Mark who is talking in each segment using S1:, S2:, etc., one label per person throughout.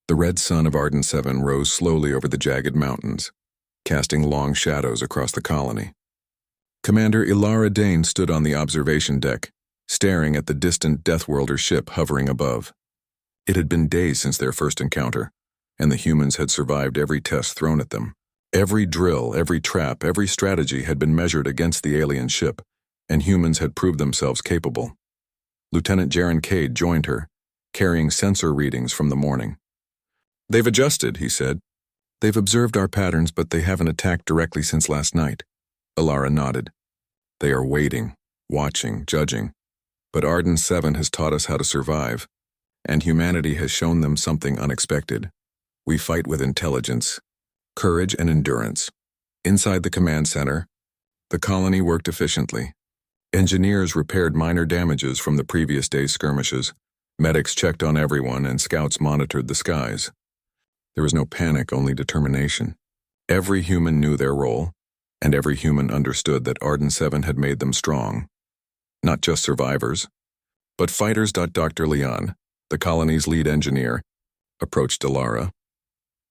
S1: The red sun of Arden 7 rose slowly over the jagged mountains, casting long shadows across the colony. Commander Ilara Dane stood on the observation deck, staring at the distant DEATHWORLDer ship hovering above. It had been days since their first encounter, and the humans had survived every test thrown at them. Every drill, every trap, every strategy had been measured against the alien ship, and humans had proved themselves capable. Lieutenant Jaren Cade joined her, carrying sensor readings from the morning. "They've adjusted," he said. "They've observed our patterns, but they haven't attacked directly since last night." Ilara nodded. "They are waiting, watching, judging. But Arden 7 has taught us how to survive, and humanity has shown them something unexpected. We fight with intelligence, courage, and endurance." Inside the command center, the colony worked efficiently. Engineers repaired minor damages from the previous day's skirmishes, medics checked on everyone, and scouts monitored the skies. There was no panic, only determination. Every human knew their role, and every human understood that Arden 7 had made them strong. Not just survivors, but fighters. Dr. Leon, the colony's lead engineer, approached Ilara.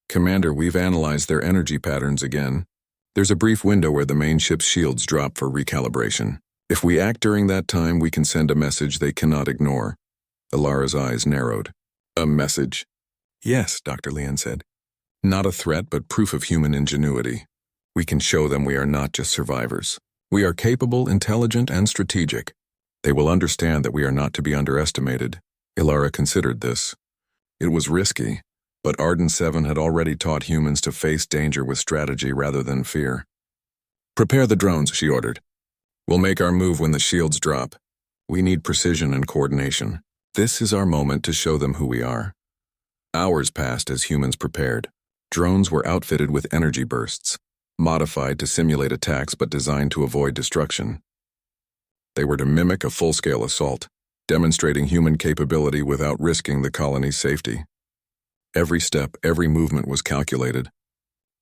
S1: "Commander, we've analyzed their energy patterns again. There's a brief window where the main ship's shields drop for recalibration. If we act during that time, we can send a message they cannot ignore." Ilara's eyes narrowed. "A message?" "Yes," Dr. Leon said. "Not a threat, but proof of human ingenuity. We can show them we are not just survivors. We are capable, intelligent, and strategic. They will understand that we are not to be underestimated." Ilara considered this. It was risky, but Arden 7 had already taught humans to face danger with strategy rather than fear. "Prepare the drones," she ordered. "We'll make our move when the shields drop. We need precision and coordination. This is our moment to show them who we are." Hours passed as humans prepared. Drones were outfitted with energy bursts, modified to simulate attacks but designed to avoid destruction. They were to mimic a full-scale assault, demonstrating human capability without risking the colony's safety. Every step, every movement was calculated.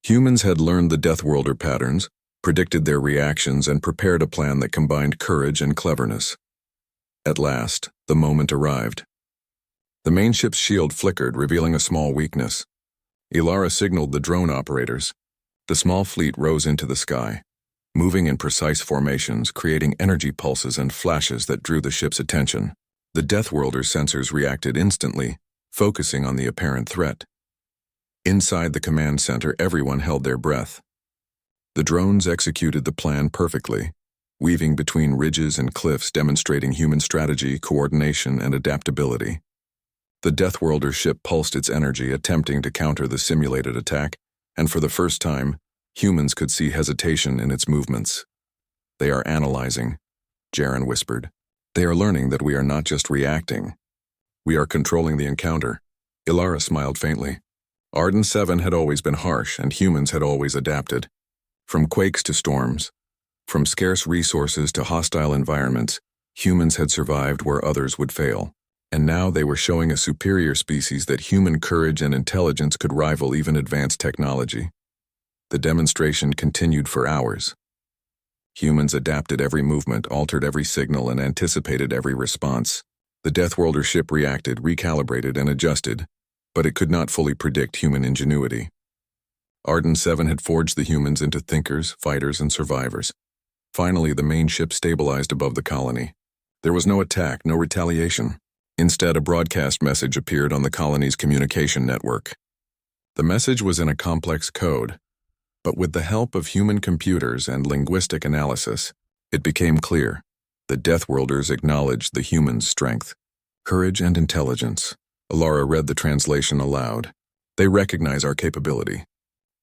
S1: Humans had learned the DEATHWORLDer patterns, predicted their reactions, and prepared a plan that combined courage and cleverness. At last, the moment arrived. The main ship's shield flickered, revealing a small weakness. Ilara signaled the drone operators. The small fleet rose into the sky, moving in precise formations, creating energy pulses and flashes that drew the ship's attention. The DEATHWORLDer's sensors reacted instantly, focusing on the apparent threat. Inside the command center, everyone held their breath. The drones executed the plan perfectly, weaving between ridges and cliffs, demonstrating human strategy, coordination, and adaptability. The DEATHWORLDer ship pulsed its energy, attempting to counter the simulated attack, and for the first time, humans could see hesitation in its movements. "They are analyzing," Jaren whispered. "They are learning that we are not just reacting. We are controlling the encounter." Ilara smiled faintly. Arden 7 had always been harsh, and humans had always adapted. From quakes to storms, from scarce resources to hostile environments, humans had survived where others would fail. And now they were showing a superior species that human courage and intelligence could rival even advanced technology. The demonstration continued for hours. Humans adapted every movement, altered every signal, and anticipated every response. The DEATHWORLDer ship reacted, recalibrated, and adjusted, but it could not fully predict human ingenuity. Arden 7 had forged the humans into thinkers, fighters, and survivors. Finally, the main ship stabilized above the colony. There was no attack, no retaliation. Instead, a broadcast message appeared on the colony's communication network. The message was in a complex code, but with the help of human computers and linguistic analysis, it became clear. The DEATHWORLDers acknowledged the humans' strength, courage, and intelligence. Ilara read the translation aloud. "They recognize our capability.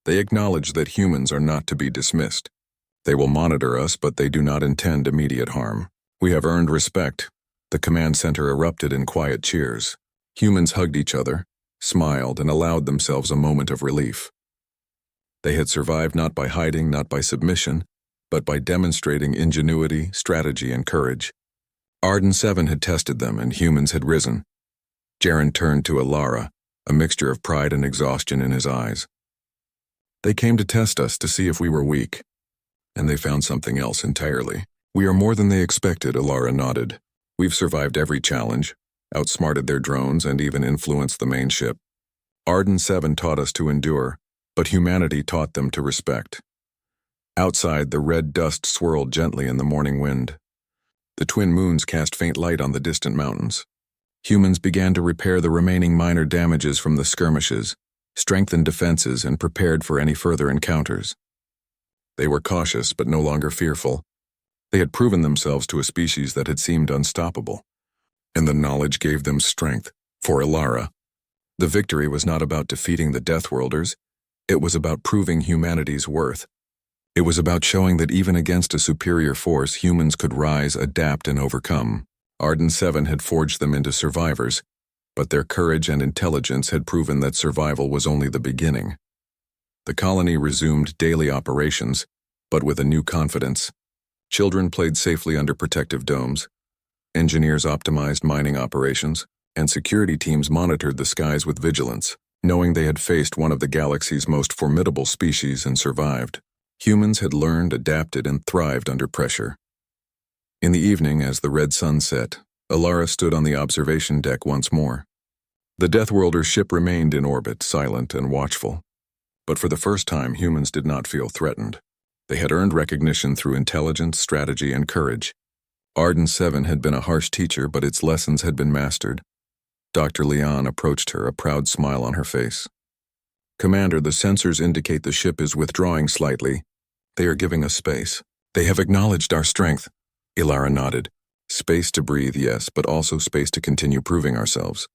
S1: They acknowledge that humans are not to be dismissed. They will monitor us, but they do not intend immediate harm. We have earned respect." The command center erupted in quiet cheers. Humans hugged each other, smiled, and allowed themselves a moment of relief. They had survived not by hiding, not by submission, but by demonstrating ingenuity, strategy, and courage. Arden 7 had tested them, and humans had risen. Jaren turned to Ilara, a mixture of pride and exhaustion in his eyes. "They came to test us to see if we were weak, and they found something else entirely." "We are more than they expected," Ilara nodded. "We've survived every challenge, outsmarted their drones, and even influenced the main ship. Arden 7 taught us to endure, but humanity taught them to respect. Outside, the red dust swirled gently in the morning wind. The twin moons cast faint light on the distant mountains. Humans began to repair the remaining minor damages from the skirmishes, strengthened defenses, and prepared for any further encounters. They were cautious, but no longer fearful. They had proven themselves to a species that had seemed unstoppable, and the knowledge gave them strength. For Ilara, the victory was not about defeating the DEATHWORLDers, it was about proving humanity's worth. It was about showing that even against a superior force, humans could rise, adapt, and overcome. Arden 7 had forged them into survivors, but their courage and intelligence had proven that survival was only the beginning. The colony resumed daily operations, but with a new confidence. Children played safely under protective domes. Engineers optimized mining operations, and security teams monitored the skies with vigilance, knowing they had faced one of the galaxy's most formidable species and survived. Humans had learned, adapted, and thrived under pressure. In the evening, as the red sun set, Ilara stood on the observation deck once more. The DEATHWORLDer ship remained in orbit, silent and watchful. But for the first time, humans did not feel threatened. They had earned recognition through intelligence, strategy, and courage. Arden 7 had been a harsh teacher, but its lessons had been mastered. Dr. Leon approached her, a proud smile on her face. "Commander, the sensors indicate the ship is withdrawing slightly. They are giving us space. They have acknowledged our strength." Ilara nodded. "Space to breathe, yes, but also space to continue proving ourselves.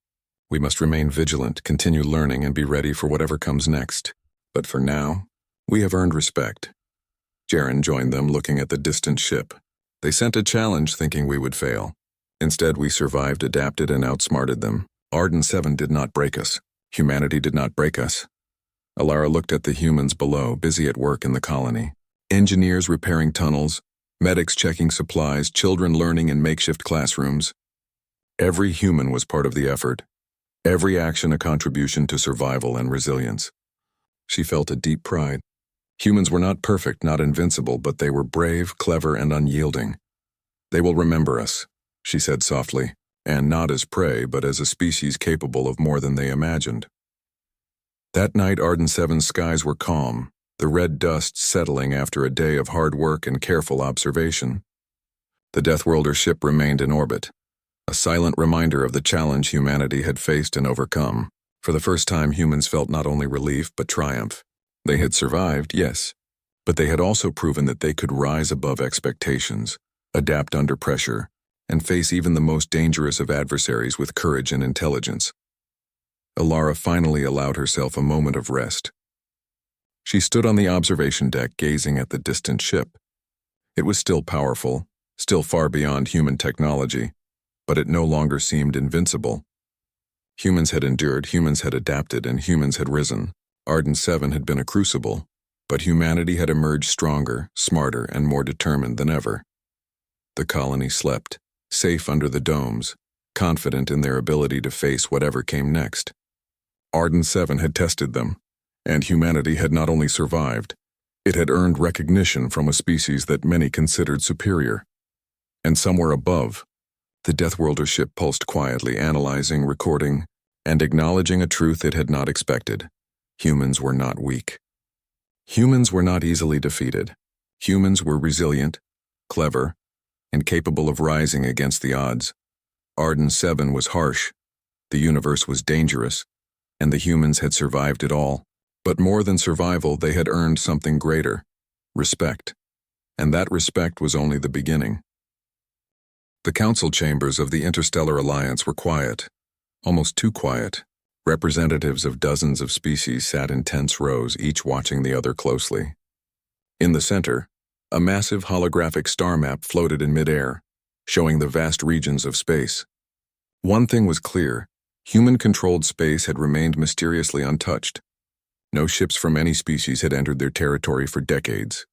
S1: We must remain vigilant, continue learning, and be ready for whatever comes next. But for now, we have earned respect." Jaren joined them, looking at the distant ship. "They sent a challenge thinking we would fail. Instead, we survived, adapted, and outsmarted them. Arden 7 did not break us. Humanity did not break us." Ilara looked at the humans below, busy at work in the colony. Engineers repairing tunnels, medics checking supplies, children learning in makeshift classrooms. Every human was part of the effort. Every action a contribution to survival and resilience. She felt a deep pride. Humans were not perfect, not invincible, but they were brave, clever, and unyielding. "They will remember us," she said softly, "and not as prey, but as a species capable of more than they imagined." That night, Arden 7's skies were calm, the red dust settling after a day of hard work and careful observation. The DEATHWORLDer ship remained in orbit, a silent reminder of the challenge humanity had faced and overcome. For the first time, humans felt not only relief but triumph. They had survived, yes, but they had also proven that they could rise above expectations, adapt under pressure, and face even the most dangerous of adversaries with courage and intelligence. Ilara finally allowed herself a moment of rest. She stood on the observation deck, gazing at the distant ship. It was still powerful, still far beyond human technology, but it no longer seemed invincible. Humans had endured, humans had adapted, and humans had risen. Arden 7 had been a crucible, but humanity had emerged stronger, smarter, and more determined than ever. The colony slept, safe under the domes, confident in their ability to face whatever came next. Arden 7 had tested them, and humanity had not only survived, it had earned recognition from a species that many considered superior. And somewhere above, the DEATHWORLDer ship pulsed quietly, analyzing, recording, and acknowledging a truth it had not expected. Humans were not weak. Humans were not easily defeated. Humans were resilient, clever, and capable of rising against the odds. Arden 7 was harsh, the universe was dangerous, and the humans had survived it all. But more than survival, they had earned something greater: respect. And that respect was only the beginning. The council chambers of the Interstellar Alliance were quiet, almost too quiet. Representatives of dozens of species sat in tense rows, each watching the other closely. In the center, a massive holographic star map floated in midair, showing the vast regions of space. One thing was clear: human-controlled space had remained mysteriously untouched. No ships from any species had entered their territory for decades.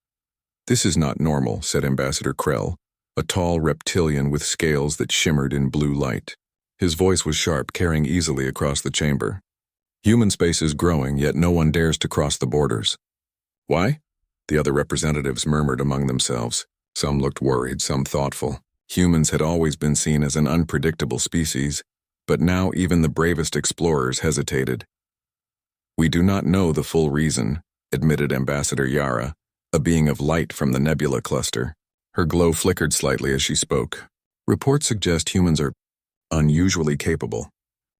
S1: "This is not normal," said Ambassador Krell, a tall reptilian with scales that shimmered in blue light. His voice was sharp, carrying easily across the chamber. "Human space is growing, yet no one dares to cross the borders." "Why?" the other representatives murmured among themselves. Some looked worried, some thoughtful. Humans had always been seen as an unpredictable species, but now even the bravest explorers hesitated. We do not know the full reason, admitted Ambassador Yara, a being of light from the nebula cluster. Her glow flickered slightly as she spoke. Reports suggest humans are unusually capable.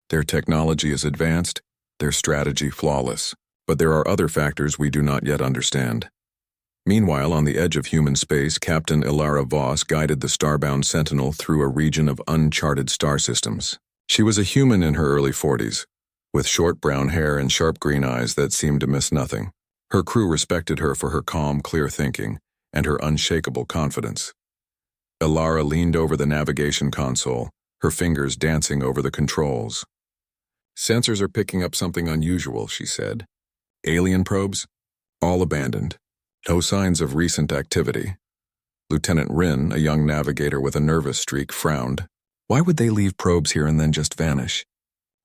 S1: Their technology is advanced, their strategy flawless, but there are other factors we do not yet understand. Meanwhile, on the edge of human space, Captain Ilara Voss guided the Starbound Sentinel through a region of uncharted star systems. She was a human in her early 40s, with short brown hair and sharp green eyes that seemed to miss nothing. Her crew respected her for her calm, clear thinking and her unshakable confidence. Ilara leaned over the navigation console, her fingers dancing over the controls. "Sensors are picking up something unusual," she said. "Alien probes? All abandoned. No signs of recent activity." Lieutenant Rin, a young navigator with a nervous streak, frowned. "Why would they leave probes here and then just vanish?"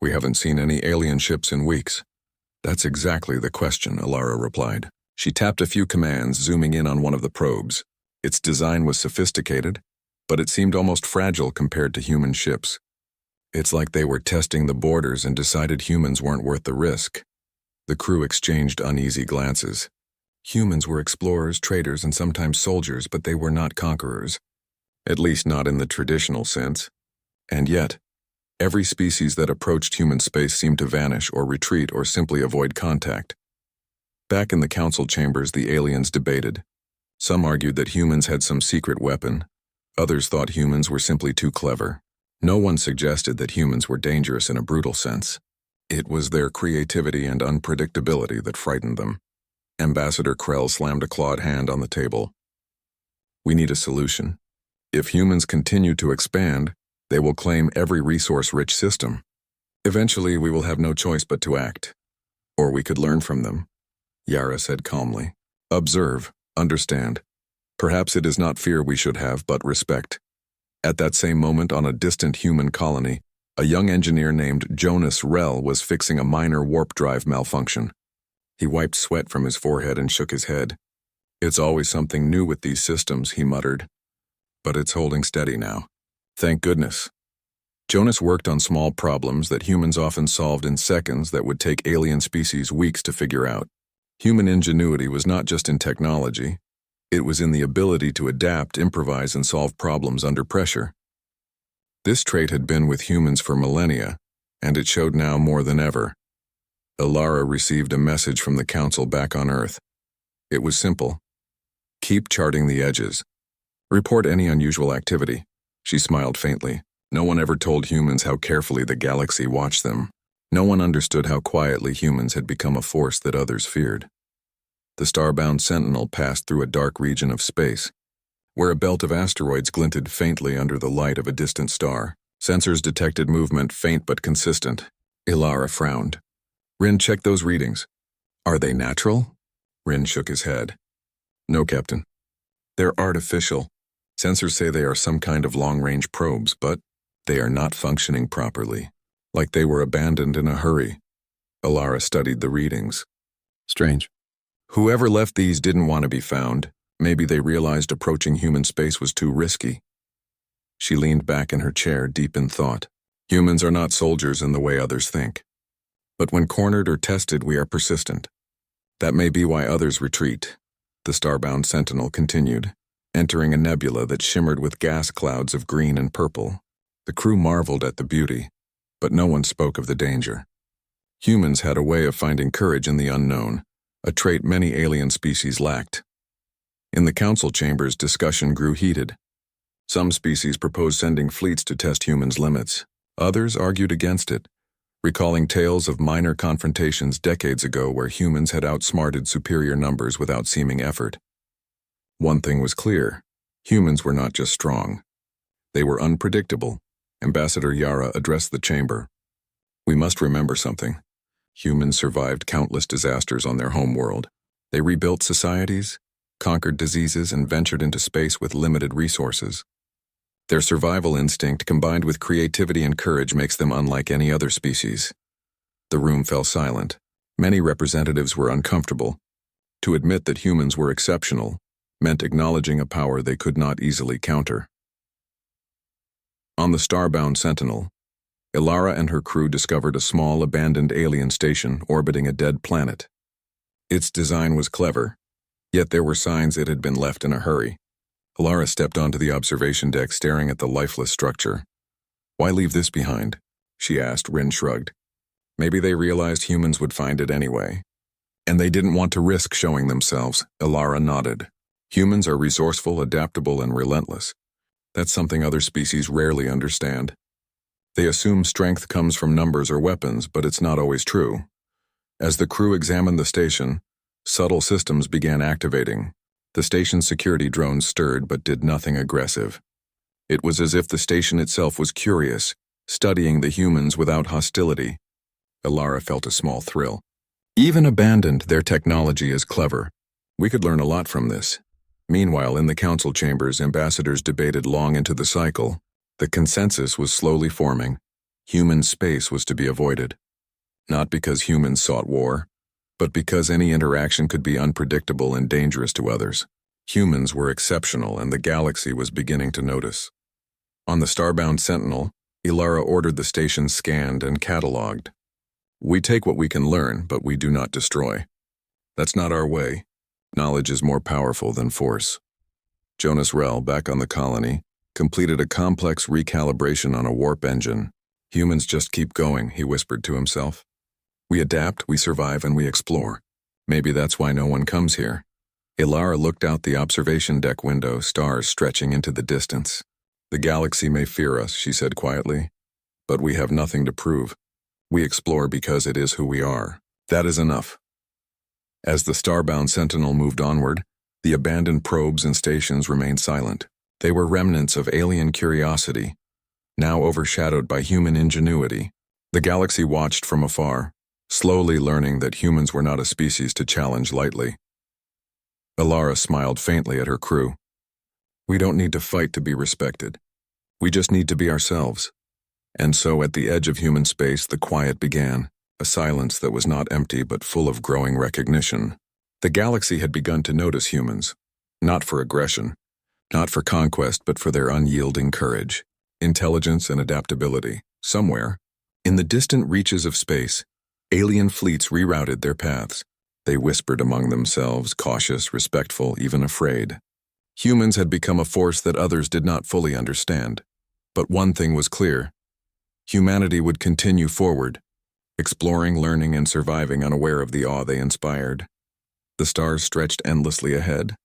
S1: "We haven't seen any alien ships in weeks." "That's exactly the question," Ilara replied. She tapped a few commands, zooming in on one of the probes. Its design was sophisticated, but it seemed almost fragile compared to human ships. It's like they were testing the borders and decided humans weren't worth the risk. The crew exchanged uneasy glances. Humans were explorers, traders, and sometimes soldiers, but they were not conquerors. At least not in the traditional sense. And yet, every species that approached human space seemed to vanish or retreat or simply avoid contact. Back in the council chambers, the aliens debated. Some argued that humans had some secret weapon. Others thought humans were simply too clever. No one suggested that humans were dangerous in a brutal sense. It was their creativity and unpredictability that frightened them. Ambassador Krell slammed a clawed hand on the table. "We need a solution. If humans continue to expand, they will claim every resource-rich system. Eventually, we will have no choice but to act. Or we could learn from them," Yara said calmly. "Observe, understand. Perhaps it is not fear we should have, but respect." At that same moment, on a distant human colony, a young engineer named Jonas Rell was fixing a minor warp drive malfunction. He wiped sweat from his forehead and shook his head. "It's always something new with these systems," he muttered. "But it's holding steady now. Thank goodness." Jonas worked on small problems that humans often solved in seconds that would take alien species weeks to figure out. Human ingenuity was not just in technology. It was in the ability to adapt, improvise, and solve problems under pressure. This trait had been with humans for millennia, and it showed now more than ever. Ilara received a message from the Council back on Earth. It was simple. "Keep charting the edges. Report any unusual activity." She smiled faintly. No one ever told humans how carefully the galaxy watched them. No one understood how quietly humans had become a force that others feared. The Starbound Sentinel passed through a dark region of space, where a belt of asteroids glinted faintly under the light of a distant star. Sensors detected movement, faint but consistent. Ilara frowned. "Rin, check those readings. Are they natural?" Rin shook his head. "No, Captain. They're artificial. Sensors say they are some kind of long-range probes, but they are not functioning properly, like they were abandoned in a hurry." Ilara studied the readings. "Strange. Whoever left these didn't want to be found. Maybe they realized approaching human space was too risky." She leaned back in her chair, deep in thought. "Humans are not soldiers in the way others think. But when cornered or tested, we are persistent. That may be why others retreat." The Starbound Sentinel continued, entering a nebula that shimmered with gas clouds of green and purple. The crew marveled at the beauty, but no one spoke of the danger. Humans had a way of finding courage in the unknown, a trait many alien species lacked. In the council chambers, discussion grew heated. Some species proposed sending fleets to test humans' limits. Others argued against it, recalling tales of minor confrontations decades ago where humans had outsmarted superior numbers without seeming effort. One thing was clear: humans were not just strong. They were unpredictable. Ambassador Yara addressed the chamber. "We must remember something. Humans survived countless disasters on their homeworld. They rebuilt societies, conquered diseases, and ventured into space with limited resources. Their survival instinct, combined with creativity and courage, makes them unlike any other species." The room fell silent. Many representatives were uncomfortable. To admit that humans were exceptional meant acknowledging a power they could not easily counter. On the Starbound Sentinel, Ilara and her crew discovered a small, abandoned alien station orbiting a dead planet. Its design was clever, yet there were signs it had been left in a hurry. Ilara stepped onto the observation deck, staring at the lifeless structure. "Why leave this behind?" she asked. Rin shrugged. "Maybe they realized humans would find it anyway. And they didn't want to risk showing themselves." Ilara nodded. "Humans are resourceful, adaptable, and relentless. That's something other species rarely understand. They assume strength comes from numbers or weapons, but it's not always true." As the crew examined the station, subtle systems began activating. The station's security drones stirred but did nothing aggressive. It was as if the station itself was curious, studying the humans without hostility. Ilara felt a small thrill. Even abandoned, their technology is clever. We could learn a lot from this. Meanwhile, in the council chambers, ambassadors debated long into the cycle. The consensus was slowly forming. Human space was to be avoided. Not because humans sought war, but because any interaction could be unpredictable and dangerous to others. Humans were exceptional, and the galaxy was beginning to notice. On the Starbound Sentinel, Ilara ordered the station scanned and catalogued. "We take what we can learn, but we do not destroy. That's not our way. Knowledge is more powerful than force." Jonas Rell, back on the colony, completed a complex recalibration on a warp engine. "Humans just keep going," he whispered to himself. "We adapt, we survive, and we explore. Maybe that's why no one comes here." Ilara looked out the observation deck window, stars stretching into the distance. "The galaxy may fear us," she said quietly, "but we have nothing to prove. We explore because it is who we are. That is enough." As the Starbound Sentinel moved onward, the abandoned probes and stations remained silent. They were remnants of alien curiosity, now overshadowed by human ingenuity. The galaxy watched from afar, slowly learning that humans were not a species to challenge lightly. Ilara smiled faintly at her crew. "We don't need to fight to be respected. We just need to be ourselves." And so at the edge of human space, the quiet began, a silence that was not empty but full of growing recognition. The galaxy had begun to notice humans, not for aggression, not for conquest, but for their unyielding courage, intelligence, and adaptability. Somewhere, in the distant reaches of space, alien fleets rerouted their paths. They whispered among themselves, cautious, respectful, even afraid. Humans had become a force that others did not fully understand. But one thing was clear. Humanity would continue forward, exploring, learning, and surviving, unaware of the awe they inspired. The stars stretched endlessly ahead,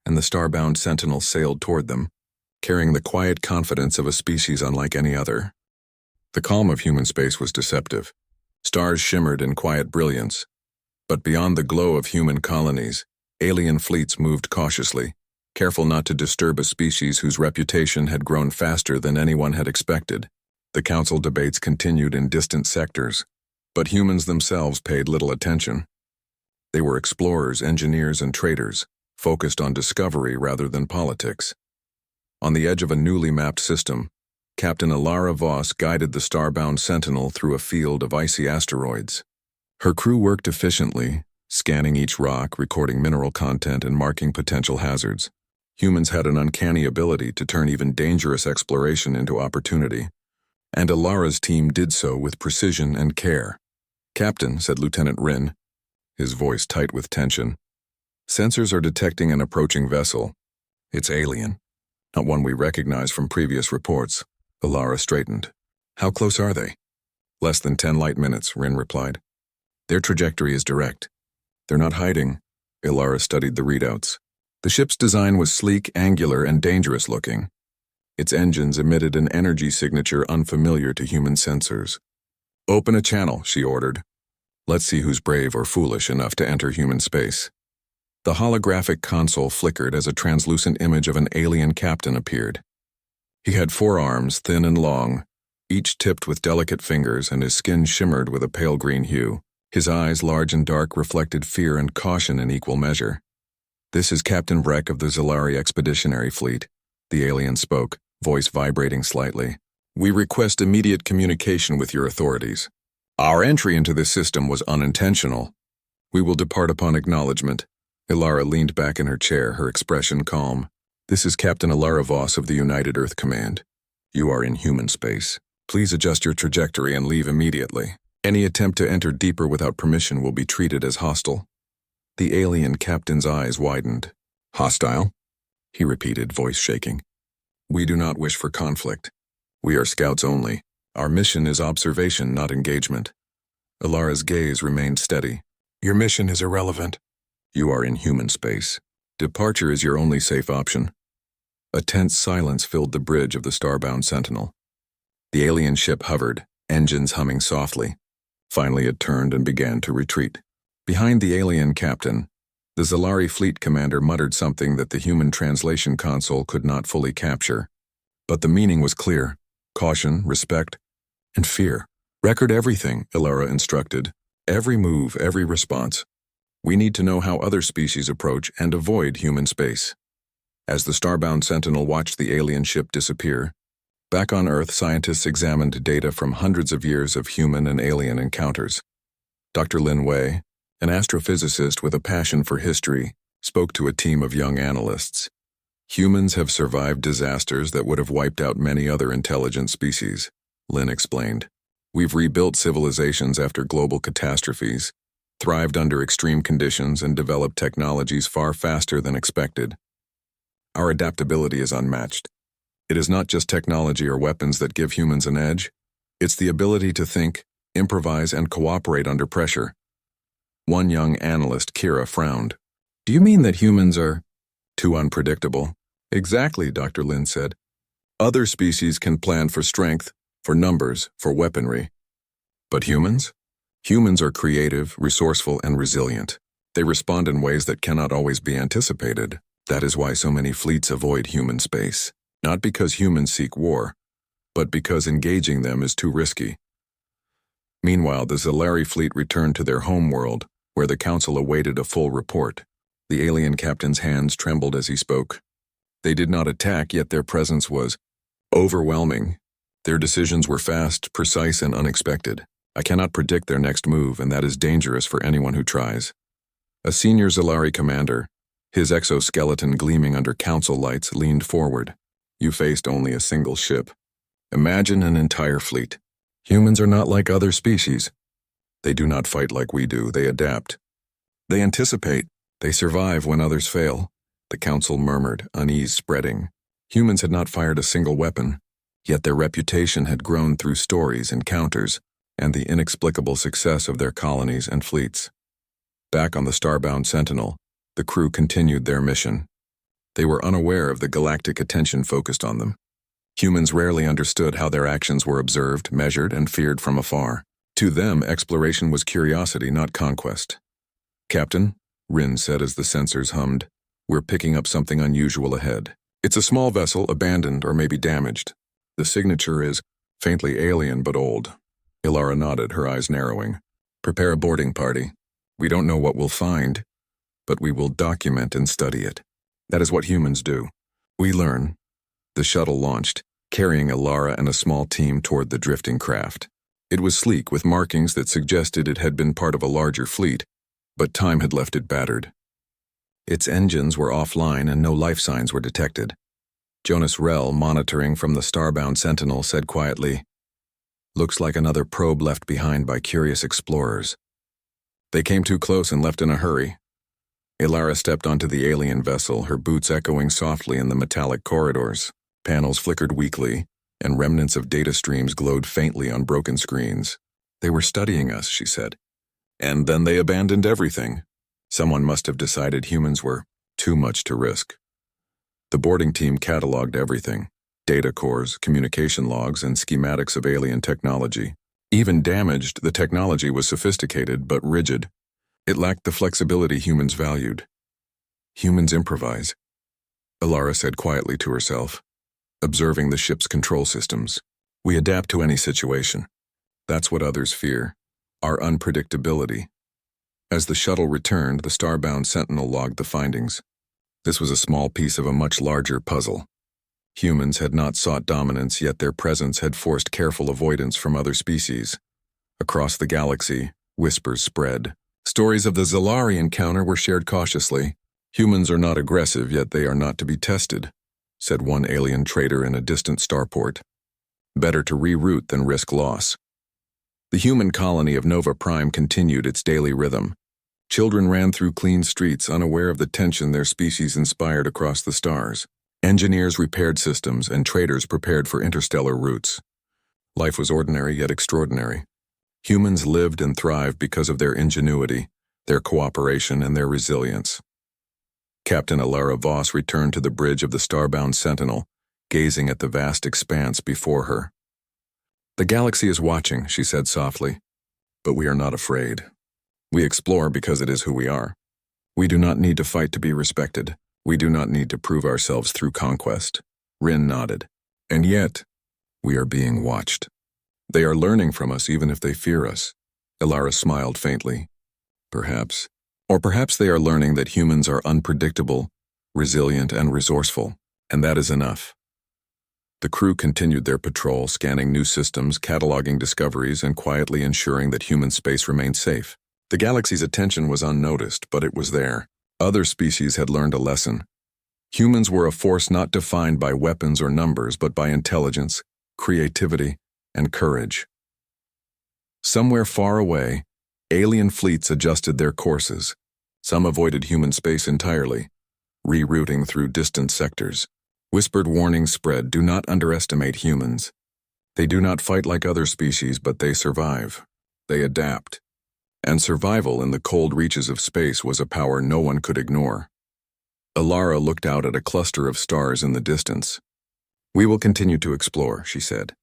S1: and the Starbound Sentinel sailed toward them, carrying the quiet confidence of a species unlike any other. The calm of human space was deceptive. Stars shimmered in quiet brilliance, but beyond the glow of human colonies, alien fleets moved cautiously, careful not to disturb a species whose reputation had grown faster than anyone had expected. The council debates continued in distant sectors, but humans themselves paid little attention. They were explorers, engineers, and traders, focused on discovery rather than politics. On the edge of a newly mapped system, Captain Ilara Voss guided the Starbound Sentinel through a field of icy asteroids. Her crew worked efficiently, scanning each rock, recording mineral content, and marking potential hazards. Humans had an uncanny ability to turn even dangerous exploration into opportunity, and Ilara's team did so with precision and care. "Captain," said Lieutenant Rin, his voice tight with tension, "sensors are detecting an approaching vessel. It's alien, not one we recognize from previous reports." Ilara straightened. "How close are they?" "Less than 10 light minutes," Rin replied. "Their trajectory is direct. They're not hiding." Ilara studied the readouts. The ship's design was sleek, angular, and dangerous looking. Its engines emitted an energy signature unfamiliar to human sensors. "Open a channel," she ordered. "Let's see who's brave or foolish enough to enter human space." The holographic console flickered as a translucent image of an alien captain appeared. He had 4 arms, thin and long, each tipped with delicate fingers, and his skin shimmered with a pale green hue. His eyes, large and dark, reflected fear and caution in equal measure. "This is Captain Breck of the Zilari Expeditionary Fleet," the alien spoke, voice vibrating slightly. "We request immediate communication with your authorities. Our entry into this system was unintentional. We will depart upon acknowledgement." Ilara leaned back in her chair, her expression calm. "This is Captain Ilara Voss of the United Earth Command. You are in human space. Please adjust your trajectory and leave immediately. Any attempt to enter deeper without permission will be treated as hostile." The alien captain's eyes widened. "Hostile?" he repeated, voice shaking. "We do not wish for conflict. We are scouts only. Our mission is observation, not engagement." Ilara's gaze remained steady. "Your mission is irrelevant. You are in human space. Departure is your only safe option." A tense silence filled the bridge of the Starbound Sentinel. The alien ship hovered, engines humming softly. Finally it turned and began to retreat. Behind the alien captain, the Zalari fleet commander muttered something that the human translation console could not fully capture. But the meaning was clear: caution, respect, and fear. "Record everything," Ilara instructed. "Every move, every response. We need to know how other species approach and avoid human space." As the Starbound Sentinel watched the alien ship disappear, back on Earth, scientists examined data from hundreds of years of human and alien encounters. Dr. Lin Wei, an astrophysicist with a passion for history, spoke to a team of young analysts. "Humans have survived disasters that would have wiped out many other intelligent species," Lin explained. "We've rebuilt civilizations after global catastrophes, thrived under extreme conditions, and developed technologies far faster than expected. Our adaptability is unmatched. It is not just technology or weapons that give humans an edge. It's the ability to think, improvise, and cooperate under pressure." One young analyst, Kira, frowned. "Do you mean that humans are too unpredictable?" "Exactly," Dr. Lin said. "Other species can plan for strength, for numbers, for weaponry. But humans? Humans are creative, resourceful, and resilient. They respond in ways that cannot always be anticipated. That is why so many fleets avoid human space. Not because humans seek war, but because engaging them is too risky." Meanwhile, the Zalari fleet returned to their homeworld, where the Council awaited a full report. The alien captain's hands trembled as he spoke. They did not attack, yet their presence was overwhelming. Their decisions were fast, precise, and unexpected. "I cannot predict their next move, and that is dangerous for anyone who tries." A senior Zalari commander, his exoskeleton gleaming under council lights, leaned forward. "You faced only a single ship. Imagine an entire fleet. Humans are not like other species. They do not fight like we do, they adapt. They anticipate, they survive when others fail." The council murmured, unease spreading. Humans had not fired a single weapon, yet their reputation had grown through stories, encounters, and the inexplicable success of their colonies and fleets. Back on the Starbound Sentinel, the crew continued their mission. They were unaware of the galactic attention focused on them. Humans rarely understood how their actions were observed, measured, and feared from afar. To them, exploration was curiosity, not conquest. "Captain," Rin said as the sensors hummed, "we're picking up something unusual ahead. It's a small vessel, abandoned or maybe damaged. The signature is faintly alien but old." Ilara nodded, her eyes narrowing. "Prepare a boarding party. We don't know what we'll find, but we will document and study it. That is what humans do. We learn." The shuttle launched, carrying Ilara and a small team toward the drifting craft. It was sleek, with markings that suggested it had been part of a larger fleet, but time had left it battered. Its engines were offline and no life signs were detected. Jonas Rell, monitoring from the Starbound Sentinel, said quietly, "Looks like another probe left behind by curious explorers. They came too close and left in a hurry." Ilara stepped onto the alien vessel, her boots echoing softly in the metallic corridors. Panels flickered weakly, and remnants of data streams glowed faintly on broken screens. "They were studying us," she said. "And then they abandoned everything. Someone must have decided humans were too much to risk." The boarding team cataloged everything: data cores, communication logs, and schematics of alien technology. Even damaged, the technology was sophisticated but rigid. It lacked the flexibility humans valued. "Humans improvise," Ilara said quietly to herself, observing the ship's control systems. "We adapt to any situation. That's what others fear, our unpredictability." As the shuttle returned, the Starbound Sentinel logged the findings. This was a small piece of a much larger puzzle. Humans had not sought dominance, yet their presence had forced careful avoidance from other species. Across the galaxy, whispers spread. Stories of the Zalari encounter were shared cautiously. "Humans are not aggressive, yet they are not to be tested," said one alien trader in a distant starport. Better to reroute than risk loss. The human colony of Nova Prime continued its daily rhythm. Children ran through clean streets, unaware of the tension their species inspired across the stars. Engineers repaired systems, and traders prepared for interstellar routes. Life was ordinary yet extraordinary. Humans lived and thrived because of their ingenuity, their cooperation, and their resilience. Captain Alara Voss returned to the bridge of the Starbound Sentinel, gazing at the vast expanse before her. "The galaxy is watching," she said softly, "but we are not afraid. We explore because it is who we are. We do not need to fight to be respected. We do not need to prove ourselves through conquest." Rin nodded. "And yet, we are being watched. They are learning from us even if they fear us." Alara smiled faintly. "Perhaps. Or perhaps they are learning that humans are unpredictable, resilient, and resourceful, and that is enough." The crew continued their patrol, scanning new systems, cataloging discoveries, and quietly ensuring that human space remained safe. The galaxy's attention was unnoticed, but it was there. Other species had learned a lesson. Humans were a force not defined by weapons or numbers, but by intelligence, creativity, and courage. Somewhere far away, alien fleets adjusted their courses. Some avoided human space entirely, rerouting through distant sectors. Whispered warnings spread: "Do not underestimate humans. They do not fight like other species, but they survive. They adapt." And survival in the cold reaches of space was a power no one could ignore. Alara looked out at a cluster of stars in the distance. "We will continue to explore," she said.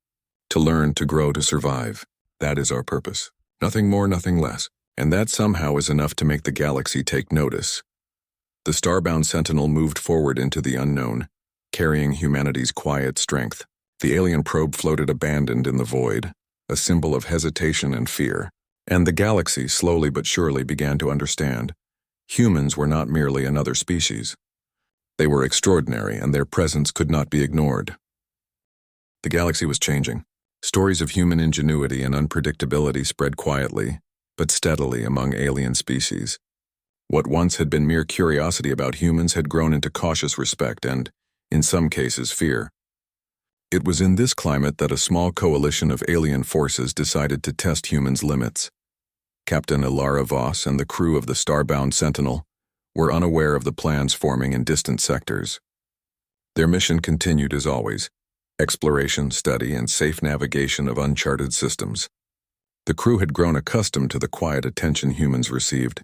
S1: "To learn, to grow, to survive. That is our purpose. Nothing more, nothing less. And that somehow is enough to make the galaxy take notice." The Starbound Sentinel moved forward into the unknown, carrying humanity's quiet strength. The alien probe floated abandoned in the void, a symbol of hesitation and fear. And the galaxy, slowly but surely, began to understand. Humans were not merely another species. They were extraordinary, and their presence could not be ignored. The galaxy was changing. Stories of human ingenuity and unpredictability spread quietly, but steadily among alien species. What once had been mere curiosity about humans had grown into cautious respect and, in some cases, fear. It was in this climate that a small coalition of alien forces decided to test humans' limits. Captain Alara Voss and the crew of the Starbound Sentinel were unaware of the plans forming in distant sectors. Their mission continued as always: exploration, study, and safe navigation of uncharted systems. The crew had grown accustomed to the quiet attention humans received,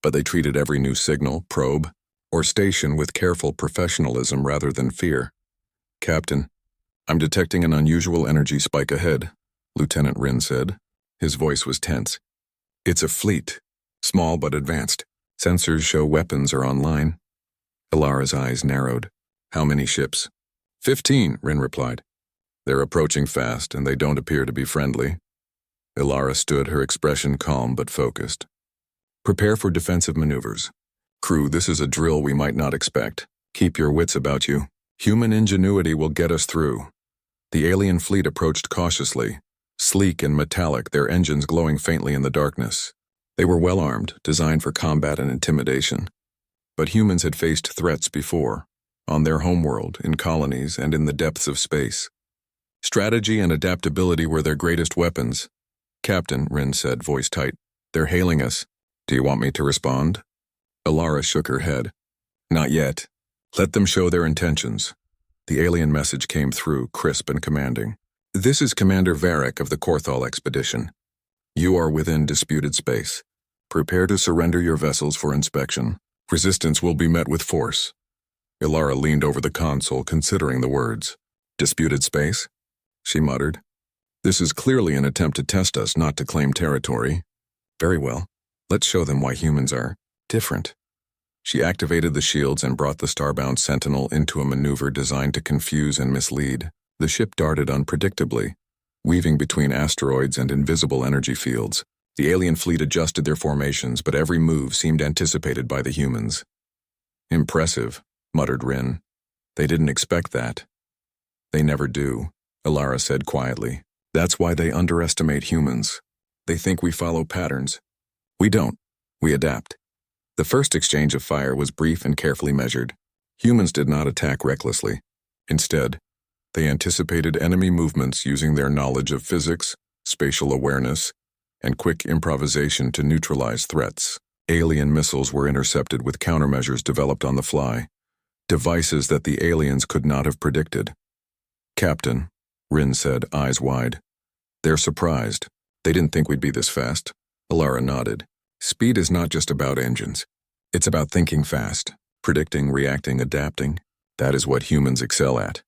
S1: but they treated every new signal, probe, or station with careful professionalism rather than fear. "Captain, I'm detecting an unusual energy spike ahead," Lieutenant Rin said. His voice was tense. "It's a fleet, small but advanced. Sensors show weapons are online." Alara's eyes narrowed. "How many ships?" 15, Rin replied. "They're approaching fast, and they don't appear to be friendly." Alara stood, her expression calm but focused. "Prepare for defensive maneuvers. Crew, this is a drill we might not expect. Keep your wits about you. Human ingenuity will get us through." The alien fleet approached cautiously, sleek and metallic, their engines glowing faintly in the darkness. They were well armed, designed for combat and intimidation. But humans had faced threats before, on their homeworld, in colonies, and in the depths of space. Strategy and adaptability were their greatest weapons. "Captain," Rin said, voice tight, "they're hailing us. Do you want me to respond?" Alara shook her head. "Not yet. Let them show their intentions." The alien message came through, crisp and commanding. "This is Commander Varric of the Korthal expedition. You are within disputed space. Prepare to surrender your vessels for inspection. Resistance will be met with force." Alara leaned over the console, considering the words. "Disputed space?" she muttered. "This is clearly an attempt to test us, not to claim territory." "Very well. Let's show them why humans are different." She activated the shields and brought the Starbound Sentinel into a maneuver designed to confuse and mislead. The ship darted unpredictably, weaving between asteroids and invisible energy fields. The alien fleet adjusted their formations, but every move seemed anticipated by the humans. "Impressive," muttered Rin. "They didn't expect that." "They never do," Alara said quietly. "That's why they underestimate humans. They think we follow patterns. We don't. We adapt." The first exchange of fire was brief and carefully measured. Humans did not attack recklessly. Instead, They anticipated enemy movements using their knowledge of physics, spatial awareness, and quick improvisation to neutralize threats. Alien missiles were intercepted with countermeasures developed on the fly, devices that the aliens could not have predicted. "Captain," Rin said, eyes wide. "They're surprised. They didn't think we'd be this fast." Alara nodded. "Speed is not just about engines. It's about thinking fast, predicting, reacting, adapting. That is what humans excel at."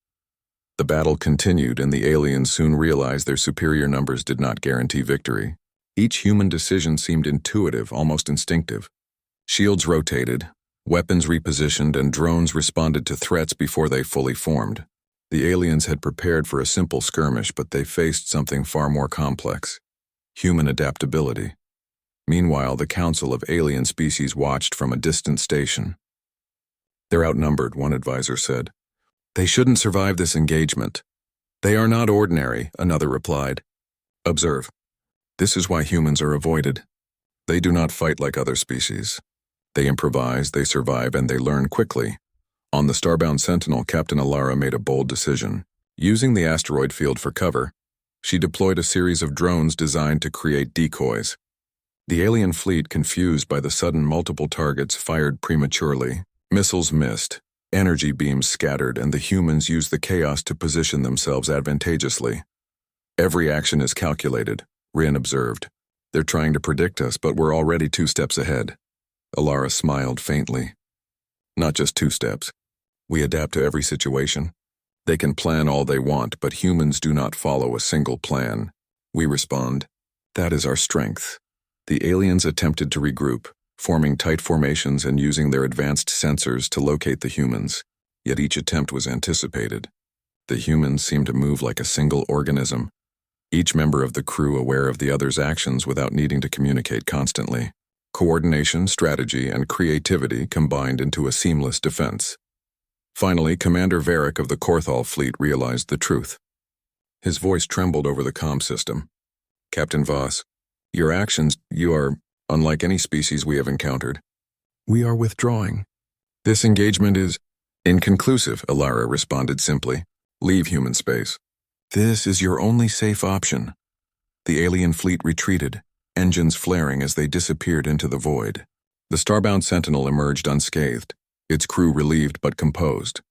S1: The battle continued, and the aliens soon realized their superior numbers did not guarantee victory. Each human decision seemed intuitive, almost instinctive. Shields rotated, weapons repositioned, and drones responded to threats before they fully formed. The aliens had prepared for a simple skirmish, but they faced something far more complex: human adaptability. Meanwhile, the Council of Alien Species watched from a distant station. "They're outnumbered," one advisor said. "They shouldn't survive this engagement." "They are not ordinary," another replied. "Observe. This is why humans are avoided. They do not fight like other species. They improvise, they survive, and they learn quickly." On the Starbound Sentinel, Captain Alara made a bold decision. Using the asteroid field for cover, she deployed a series of drones designed to create decoys. The alien fleet, confused by the sudden multiple targets, fired prematurely. Missiles missed, energy beams scattered, and the humans used the chaos to position themselves advantageously. "Every action is calculated," Rin observed. "They're trying to predict us, but we're already 2 steps ahead." Alara smiled faintly. "Not just 2 steps. We adapt to every situation. They can plan all they want, but humans do not follow a single plan. We respond. That is our strength." The aliens attempted to regroup, forming tight formations and using their advanced sensors to locate the humans, yet each attempt was anticipated. The humans seemed to move like a single organism, each member of the crew aware of the other's actions without needing to communicate constantly. Coordination, strategy, and creativity combined into a seamless defense. Finally, Commander Varric of the Korthal fleet realized the truth. His voice trembled over the comm system. "Captain Voss, your actions, you are unlike any species we have encountered. We are withdrawing. This engagement is inconclusive," Alara responded simply. "Leave human space. This is your only safe option." The alien fleet retreated, engines flaring as they disappeared into the void. The Starbound Sentinel emerged unscathed, its crew relieved but composed.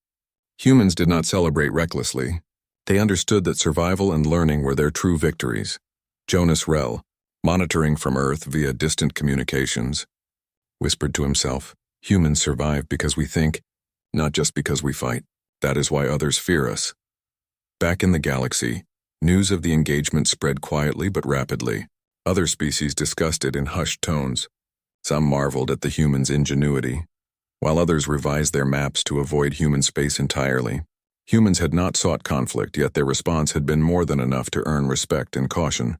S1: Humans did not celebrate recklessly. They understood that survival and learning were their true victories. Jonas Rell, monitoring from Earth via distant communications, whispered to himself, "Humans survive because we think, not just because we fight. That is why others fear us." Back in the galaxy, news of the engagement spread quietly but rapidly. Other species discussed it in hushed tones. Some marveled at the humans' ingenuity, while others revised their maps to avoid human space entirely. Humans had not sought conflict, yet their response had been more than enough to earn respect and caution.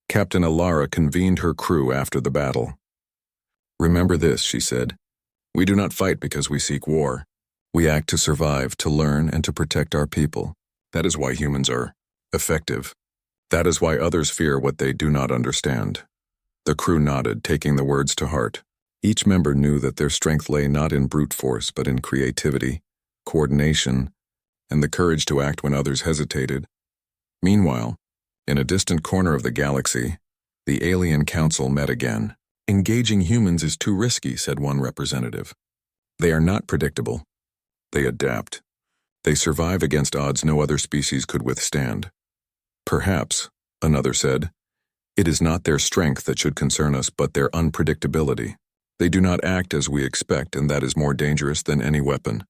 S1: Captain Alara convened her crew after the battle. "Remember this," she said. "We do not fight because we seek war. We act to survive, to learn, and to protect our people. That is why humans are effective. That is why others fear what they do not understand." The crew nodded, taking the words to heart. Each member knew that their strength lay not in brute force, but in creativity, coordination, and the courage to act when others hesitated. Meanwhile, in a distant corner of the galaxy, the Alien Council met again. "Engaging humans is too risky," said one representative. "They are not predictable. They adapt. They survive against odds no other species could withstand." "Perhaps," another said, "it is not their strength that should concern us, but their unpredictability. They do not act as we expect, and that is more dangerous than any weapon."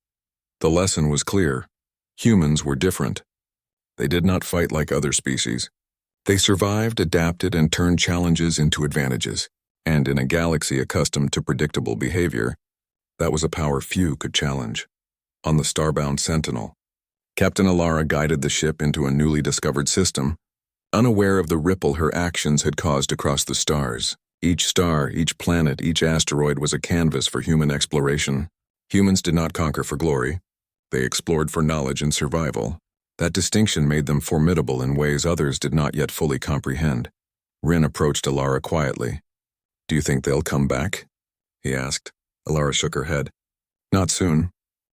S1: The lesson was clear. Humans were different. They did not fight like other species. They survived, adapted, and turned challenges into advantages. And in a galaxy accustomed to predictable behavior, that was a power few could challenge. On the Starbound Sentinel, Captain Alara guided the ship into a newly discovered system, unaware of the ripple her actions had caused across the stars. Each star, each planet, each asteroid was a canvas for human exploration. Humans did not conquer for glory. They explored for knowledge and survival. That distinction made them formidable in ways others did not yet fully comprehend. Rin approached Alara quietly. "Do you think they'll come back?" he asked. Alara shook her head. "Not soon.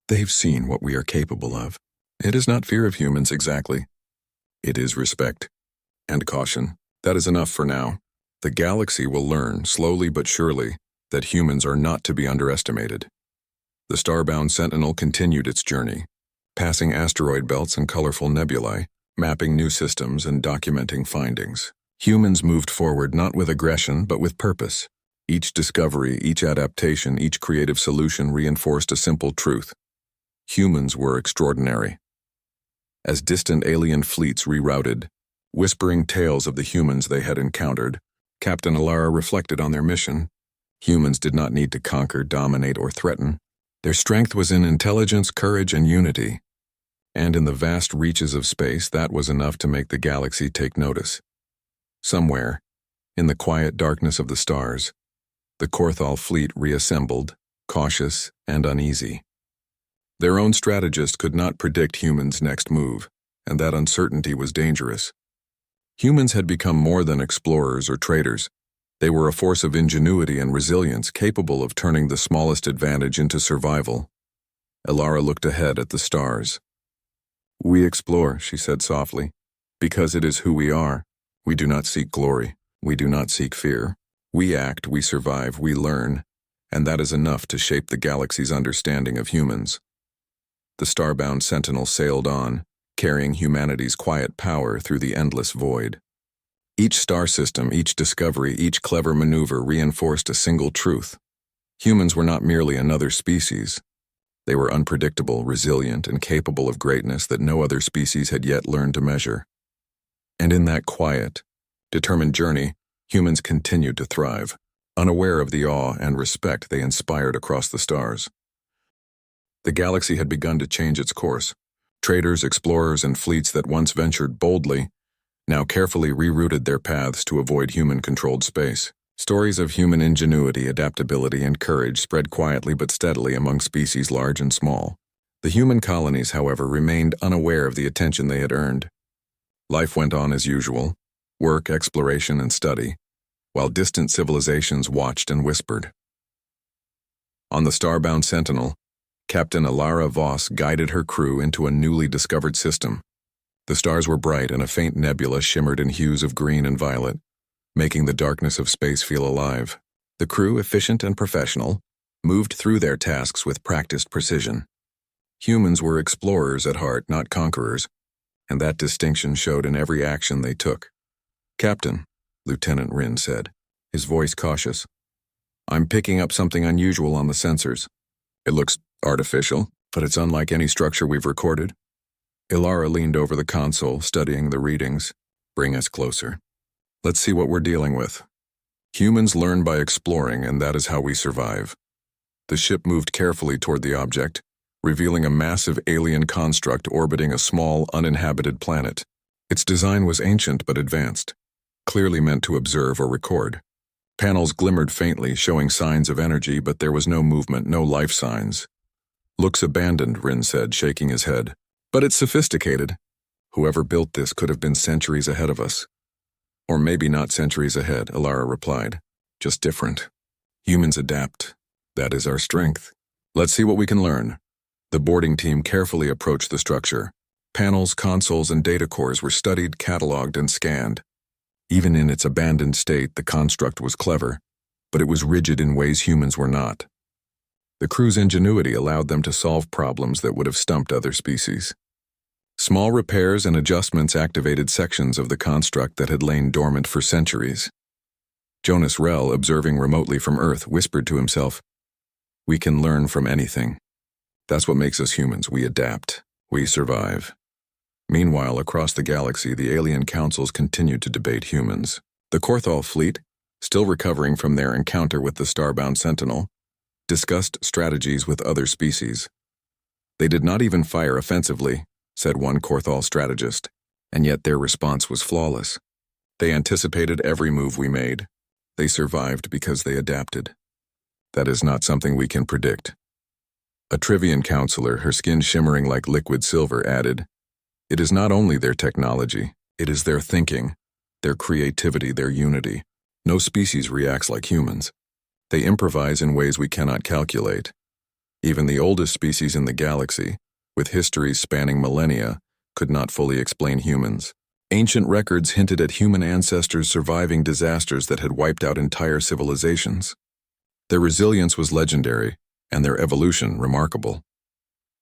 S1: They've seen what we are capable of, It is not fear of humans exactly. It is respect and caution. That is enough for now. The galaxy will learn, slowly but surely, that humans are not to be underestimated. The Starbound Sentinel continued its journey, passing asteroid belts and colorful nebulae, mapping new systems and documenting findings. Humans moved forward not with aggression but with purpose. Each discovery, each adaptation, each creative solution reinforced a simple truth. Humans were extraordinary. As distant alien fleets rerouted, whispering tales of the humans they had encountered, Captain Alara reflected on their mission. Humans did not need to conquer, dominate, or threaten. Their strength was in intelligence, courage, and unity. And in the vast reaches of space, that was enough to make the galaxy take notice. Somewhere, in the quiet darkness of the stars, the Korthal fleet reassembled, cautious and uneasy. Their own strategist could not predict humans' next move, and that uncertainty was dangerous. Humans had become more than explorers or traders. They were a force of ingenuity and resilience capable of turning the smallest advantage into survival. Alara looked ahead at the stars. "We explore," she said softly, "because it is who we are. We do not seek glory. We do not seek fear. We act, we survive, we learn, and that is enough to shape the galaxy's understanding of humans." The Starbound Sentinel sailed on, carrying humanity's quiet power through the endless void. Each star system, each discovery, each clever maneuver reinforced a single truth. Humans were not merely another species. They were unpredictable, resilient, and capable of greatness that no other species had yet learned to measure. And in that quiet, determined journey, humans continued to thrive, unaware of the awe and respect they inspired across the stars. The galaxy had begun to change its course. Traders, explorers, and fleets that once ventured boldly now carefully rerouted their paths to avoid human-controlled space. Stories of human ingenuity, adaptability, and courage spread quietly but steadily among species large and small. The human colonies, however, remained unaware of the attention they had earned. Life went on as usual, work, exploration, and study, while distant civilizations watched and whispered. On the Starbound Sentinel, Captain Alara Voss guided her crew into a newly discovered system. The stars were bright and a faint nebula shimmered in hues of green and violet, making the darkness of space feel alive. The crew, efficient and professional, moved through their tasks with practiced precision. Humans were explorers at heart, not conquerors, and that distinction showed in every action they took. "Captain," Lieutenant Rin said, his voice cautious, "I'm picking up something unusual on the sensors. It looks artificial, but it's unlike any structure we've recorded." Alara leaned over the console, studying the readings. "Bring us closer. Let's see what we're dealing with." Humans learn by exploring, and that is how we survive. The ship moved carefully toward the object, revealing a massive alien construct orbiting a small, uninhabited planet. Its design was ancient but advanced, clearly meant to observe or record. Panels glimmered faintly, showing signs of energy, but there was no movement, no life signs. "Looks abandoned," Rin said, shaking his head. "But it's sophisticated. Whoever built this could have been centuries ahead of us." "Or maybe not centuries ahead," Alara replied. "Just different. Humans adapt. That is our strength. Let's see what we can learn." The boarding team carefully approached the structure. Panels, consoles, and data cores were studied, cataloged, and scanned. Even in its abandoned state, the construct was clever, but it was rigid in ways humans were not. The crew's ingenuity allowed them to solve problems that would have stumped other species. Small repairs and adjustments activated sections of the construct that had lain dormant for centuries. Jonas Rell, observing remotely from Earth, whispered to himself, "We can learn from anything. That's what makes us humans. We adapt. We survive." Meanwhile, across the galaxy, the alien councils continued to debate humans. The Korthal fleet, still recovering from their encounter with the Starbound Sentinel, discussed strategies with other species. "They did not even fire offensively," said one Korthal strategist, "and yet their response was flawless. They anticipated every move we made. They survived because they adapted. That is not something we can predict." A Trivian counselor, her skin shimmering like liquid silver, added, "It is not only their technology, it is their thinking, their creativity, their unity. No species reacts like humans. They improvise in ways we cannot calculate. Even the oldest species in the galaxy, with histories spanning millennia, could not fully explain humans. Ancient records hinted at human ancestors surviving disasters that had wiped out entire civilizations. Their resilience was legendary, and their evolution remarkable.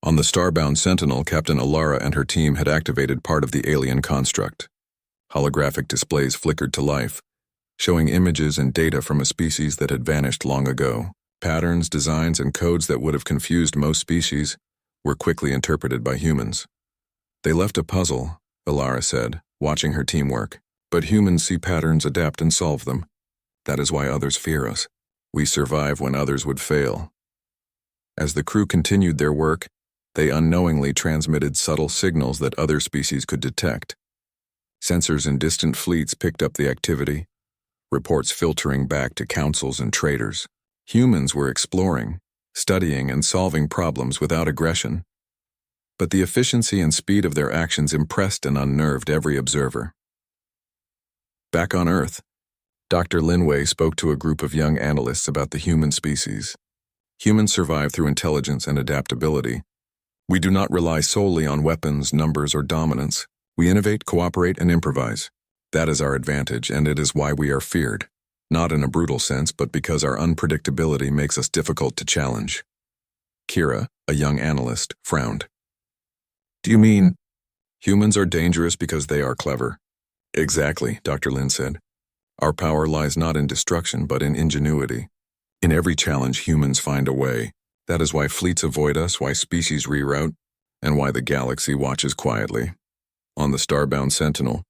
S1: On the Starbound Sentinel, Captain Alara and her team had activated part of the alien construct. Holographic displays flickered to life, showing images and data from a species that had vanished long ago. Patterns, designs, and codes that would have confused most species were quickly interpreted by humans. They left a puzzle, Alara said, watching her team work. But humans see patterns, adapt, and solve them. That is why others fear us. We survive when others would fail. As the crew continued their work, they unknowingly transmitted subtle signals that other species could detect. Sensors in distant fleets picked up the activity, reports filtering back to councils and traders. Humans were exploring, studying, and solving problems without aggression. But the efficiency and speed of their actions impressed and unnerved every observer. Back on Earth, Dr. Linway spoke to a group of young analysts about the human species. Humans survive through intelligence and adaptability. We do not rely solely on weapons, numbers, or dominance. We innovate, cooperate, and improvise. That is our advantage, and it is why we are feared. Not in a brutal sense, but because our unpredictability makes us difficult to challenge. Kira, a young analyst, frowned. Do you mean humans are dangerous because they are clever? Exactly, Dr. Lin said. Our power lies not in destruction, but in ingenuity. In every challenge, humans find a way. That is why fleets avoid us, why species reroute, and why the galaxy watches quietly. On the Starbound Sentinel,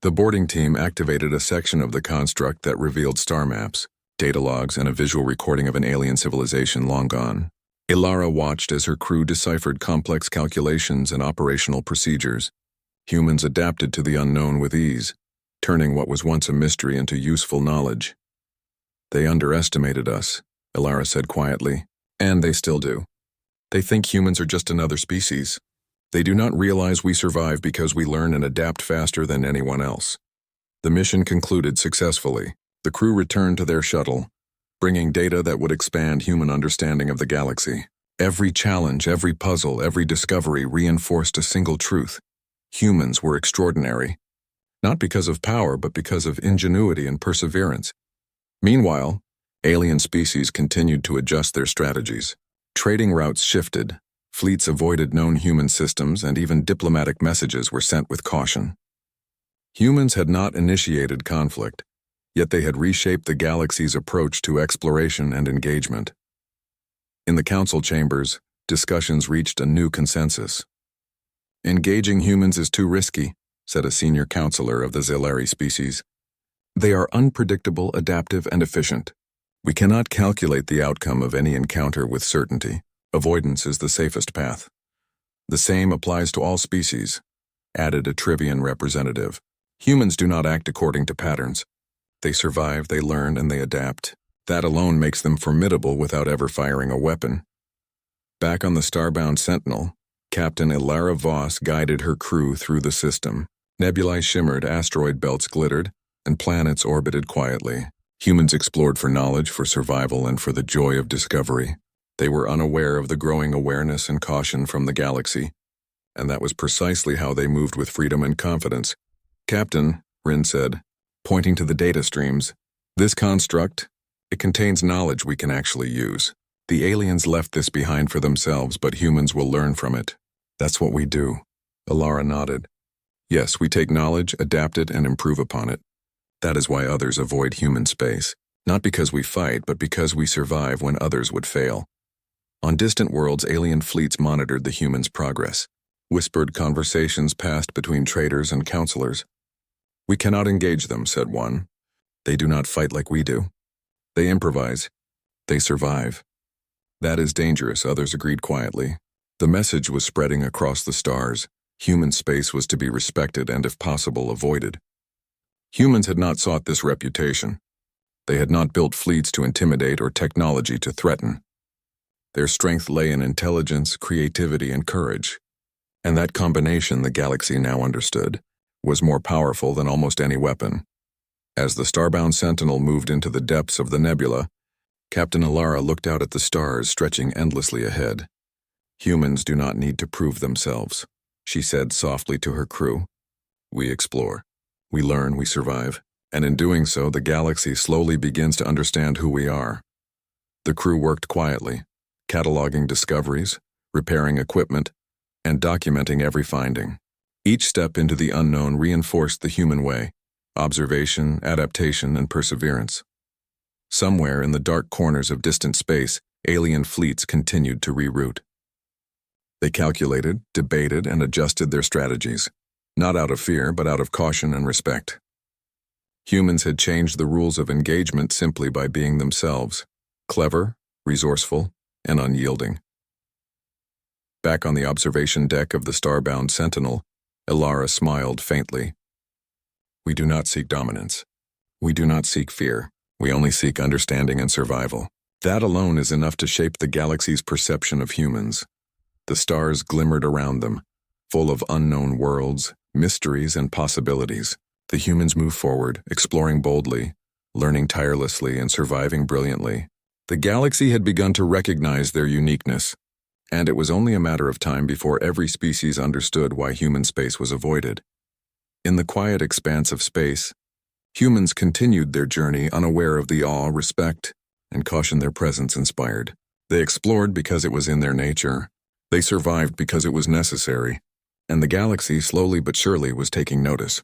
S1: the boarding team activated a section of the construct that revealed star maps, data logs, and a visual recording of an alien civilization long gone. Alara watched as her crew deciphered complex calculations and operational procedures. Humans adapted to the unknown with ease, turning what was once a mystery into useful knowledge. They underestimated us, Alara said quietly, and they still do. They think humans are just another species. They do not realize we survive because we learn and adapt faster than anyone else. The mission concluded successfully. The crew returned to their shuttle, bringing data that would expand human understanding of the galaxy. Every challenge, every puzzle, every discovery reinforced a single truth. Humans were extraordinary. Not because of power, but because of ingenuity and perseverance. Meanwhile, alien species continued to adjust their strategies. Trading routes shifted, fleets avoided known human systems, and even diplomatic messages were sent with caution. Humans had not initiated conflict, yet they had reshaped the galaxy's approach to exploration and engagement. In the council chambers, discussions reached a new consensus. Engaging humans is too risky, said a senior counselor of the Zelari species. They are unpredictable, adaptive, and efficient. We cannot calculate the outcome of any encounter with certainty. Avoidance is the safest path. The same applies to all species, added a Trivian representative. Humans do not act according to patterns. They survive, they learn, and they adapt. That alone makes them formidable without ever firing a weapon. Back on the Starbound Sentinel, Captain Alara Voss guided her crew through the system. Nebulae shimmered, asteroid belts glittered, and planets orbited quietly. Humans explored for knowledge, for survival, and for the joy of discovery. They were unaware of the growing awareness and caution from the galaxy, and that was precisely how they moved with freedom and confidence. Captain, Rin said, pointing to the data streams, this construct, it contains knowledge we can actually use. The aliens left this behind for themselves, but humans will learn from it. That's what we do. Alara nodded. Yes, we take knowledge, adapt it, and improve upon it. That is why others avoid human space. Not because we fight, but because we survive when others would fail. On distant worlds, alien fleets monitored the humans' progress. Whispered conversations passed between traders and counselors. We cannot engage them, said one. They do not fight like we do. They improvise. They survive. That is dangerous, others agreed quietly. The message was spreading across the stars. Human space was to be respected and, if possible, avoided. Humans had not sought this reputation. They had not built fleets to intimidate or technology to threaten. Their strength lay in intelligence, creativity, and courage. And that combination, the galaxy now understood, was more powerful than almost any weapon. As the Starbound Sentinel moved into the depths of the nebula, Captain Alara looked out at the stars stretching endlessly ahead. Humans do not need to prove themselves, she said softly to her crew. We explore. We learn, we survive, and in doing so, the galaxy slowly begins to understand who we are. The crew worked quietly, cataloging discoveries, repairing equipment, and documenting every finding. Each step into the unknown reinforced the human way: observation, adaptation, and perseverance. Somewhere in the dark corners of distant space, alien fleets continued to reroute. They calculated, debated, and adjusted their strategies, not out of fear, but out of caution and respect. Humans had changed the rules of engagement simply by being themselves, clever, resourceful, and unyielding. Back on the observation deck of the Starbound Sentinel, Ilara smiled faintly. We do not seek dominance. We do not seek fear. We only seek understanding and survival. That alone is enough to shape the galaxy's perception of humans. The stars glimmered around them, full of unknown worlds, mysteries, and possibilities. The humans moved forward, exploring boldly, learning tirelessly, and surviving brilliantly. The galaxy had begun to recognize their uniqueness, and it was only a matter of time before every species understood why human space was avoided. In the quiet expanse of space, humans continued their journey unaware of the awe, respect, and caution their presence inspired. They explored because it was in their nature. They survived because it was necessary. And the galaxy, slowly but surely, was taking notice.